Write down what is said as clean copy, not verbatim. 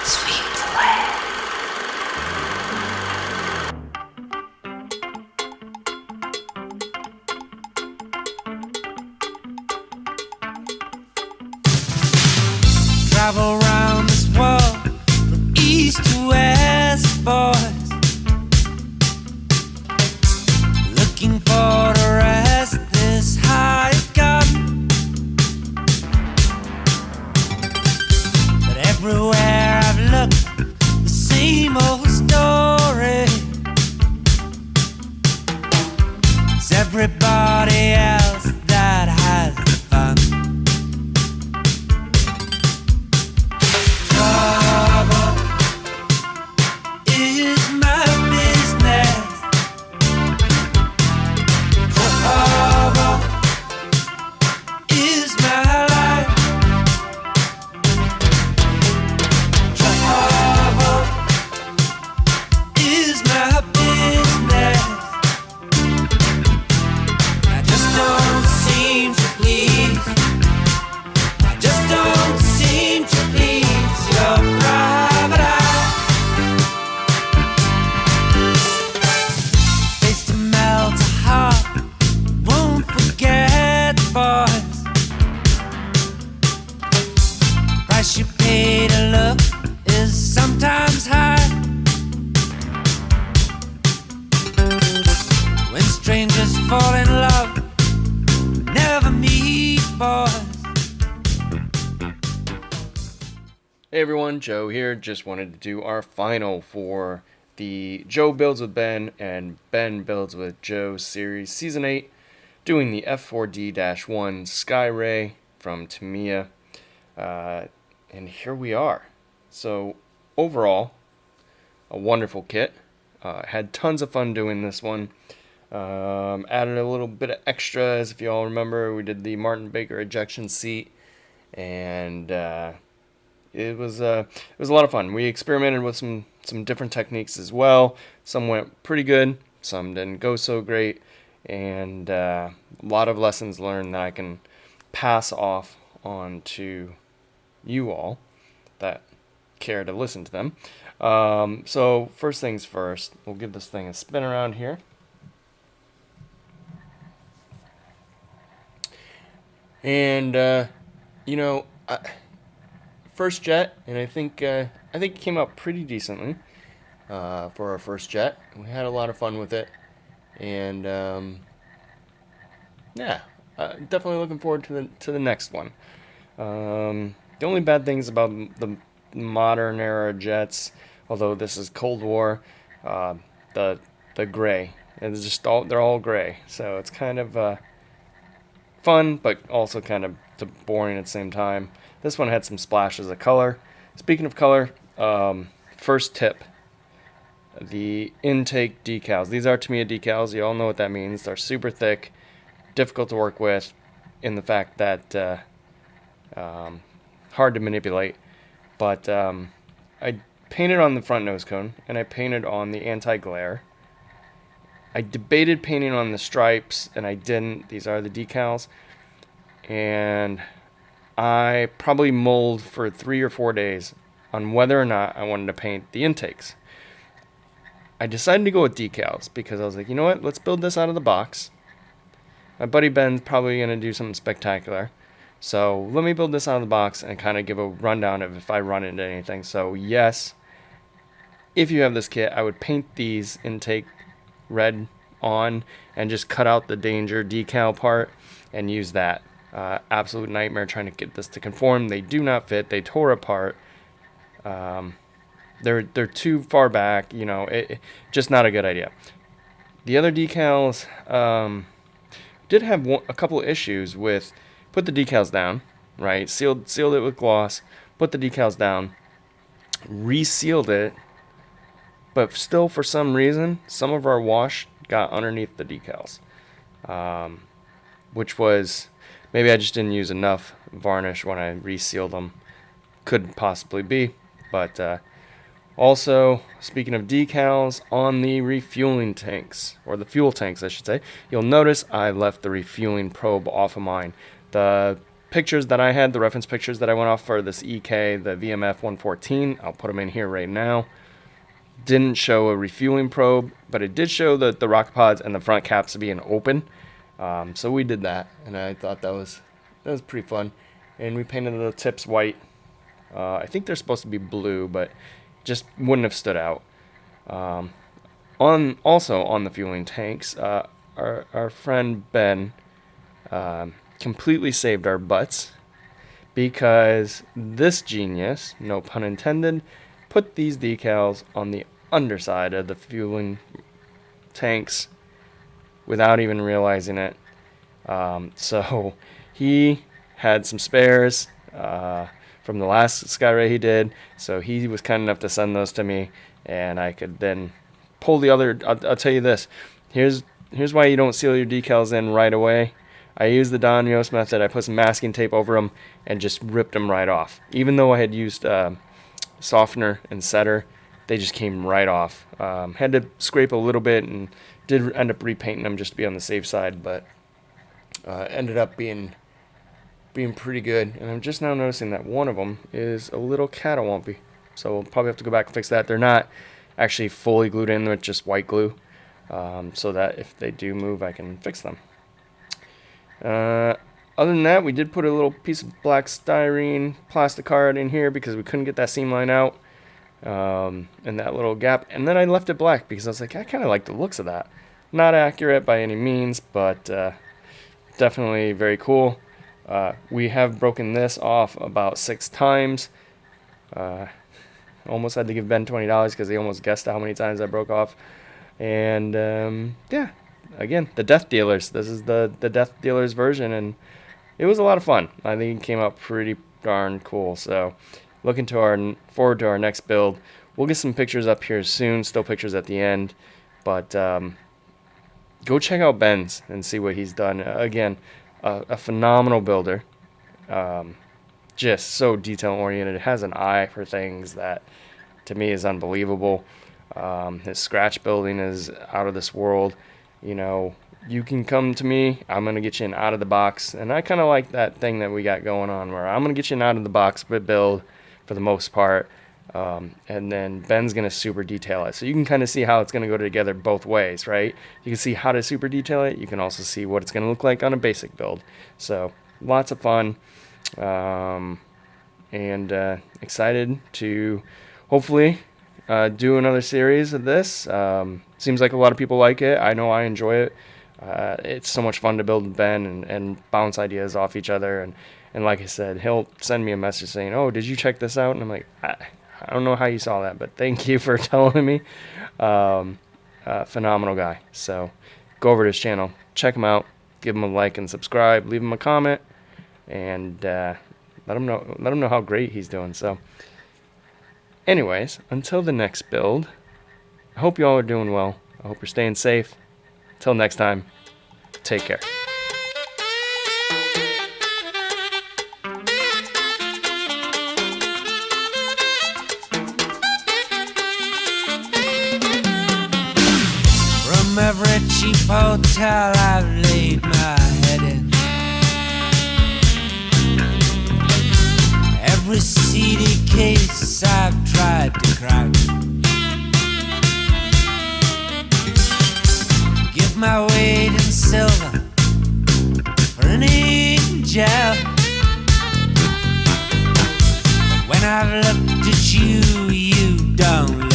Sweet delay. Travel around this world from east to west, boys, looking for the rest this high gun. But everywhere I've looked, the same old story. It's everybody else that has the fun. Trouble is my business. Trouble is my life. Trouble is my business. I just don't seem to please. I just don't seem to please your private eye. Face to melt a heart, won't forget, boys. Price you pay to look is sometimes high. When strangers fall in love, never meet, boys. Hey everyone, Joe here. Just wanted to do our final for the Joe Builds with Ben and Ben Builds with Joe series, Season 8, doing the F4D-1 Skyray from Tamiya. And here we are. So, overall, a wonderful kit. Had tons of fun doing this one. Added a little bit of extras. If you all remember, we did the Martin Baker ejection seat. And it was a lot of fun. We experimented with some different techniques as well. Some went pretty good, some didn't go so great, and a lot of lessons learned that I can pass off on to you all that care to listen to them. So first things first, we'll give this thing a spin around here. And first jet, and I think it came out pretty decently for our first jet. We had a lot of fun with it, and definitely looking forward to the next one. The only bad things about the modern era jets, although this is Cold War, the gray. It's just they're all gray, so it's kind of fun, but also kind of boring at the same time. This one had some splashes of color. Speaking of color, first tip, the intake decals. These are Tamiya decals. You all know what that means. They're super thick, difficult to work with, in the fact that hard to manipulate. But I painted on the front nose cone, and I painted on the anti-glare. I debated painting on the stripes, and I didn't. These are the decals. And I probably mulled for 3 or 4 days on whether or not I wanted to paint the intakes. I decided to go with decals because I was like, you know what? Let's build this out of the box. My buddy Ben's probably going to do something spectacular. So let me build this out of the box and kind of give a rundown of if I run into anything. So yes, if you have this kit, I would paint these intake red on and just cut out the danger decal part and use that. Absolute nightmare trying to get this to conform. They do not fit. They tore apart. They're too far back. Just not a good idea. The other decals did have a couple of issues with. Put the decals down, right? Sealed it with gloss. Put the decals down. Resealed it, but still for some reason, some of our wash got underneath the decals, which was. Maybe I just didn't use enough varnish when I resealed them. Could possibly be. But also, speaking of decals, on the refueling tanks, or the fuel tanks I should say, you'll notice I left the refueling probe off of mine. The pictures that I had, the reference pictures that I went off for this EK, the VMF 114, I'll put them in here right now. Didn't show a refueling probe, but it did show the rocket pods and the front caps being open. So we did that, and I thought that was pretty fun. And we painted the tips white. I think they're supposed to be blue, but just wouldn't have stood out. Also on the fueling tanks, our friend Ben completely saved our butts, because this genius, no pun intended, put these decals on the underside of the fueling tanks without even realizing it. So he had some spares from the last Skyray he did, so he was kind enough to send those to me, and I could then pull the other. I'll tell you this. Here's why you don't seal your decals in right away. I used the Don Yost method. I put some masking tape over them and just ripped them right off. Even though I had used softener and setter, they just came right off. Had to scrape a little bit and did end up repainting them just to be on the safe side, but ended up being pretty good. And I'm just now noticing that one of them is a little catawampy, so we'll probably have to go back and fix that. They're not actually fully glued in with just white glue, so that if they do move, I can fix them. Other than that, we did put a little piece of black styrene plastic card in here because we couldn't get that seam line out, and that little gap. And then I left it black because I was like, I kind of like the looks of that. Not accurate by any means, but definitely very cool. We have broken this off about 6 times. Almost had to give Ben $20 because he almost guessed how many times I broke off. And yeah, again, the Death Dealers. This is the Death Dealers version, and it was a lot of fun. I think it came out pretty darn cool. So looking forward to our next build. We'll get some pictures up here soon, still pictures at the end. But go check out Ben's and see what he's done. Again, a phenomenal builder. Just so detail-oriented. It has an eye for things that, to me, is unbelievable. His scratch building is out of this world. You know, you can come to me, I'm going to get you an out-of-the-box. And I kind of like that thing that we got going on, where I'm going to get you an out-of-the-box build for the most part. And then Ben's going to super detail it. So you can kind of see how it's going to go together both ways, right? You can see how to super detail it. You can also see what it's going to look like on a basic build. So lots of fun. And excited to hopefully do another series of this. Seems like a lot of people like it. I know I enjoy it. It's so much fun to build with Ben and bounce ideas off each other. And like I said, he'll send me a message saying, oh, did you check this out? And I'm like, I don't know how you saw that, but thank you for telling me. Phenomenal guy. So go over to his channel, check him out, give him a like and subscribe, leave him a comment, and let him know how great he's doing. So anyways, until the next build, I hope you all are doing well. I hope you're staying safe. Until next time, take care. From every cheap hotel I've laid my head in, every seedy case I've tried to crack, give my weight in silver for an angel. But when I've looked at you, you don't look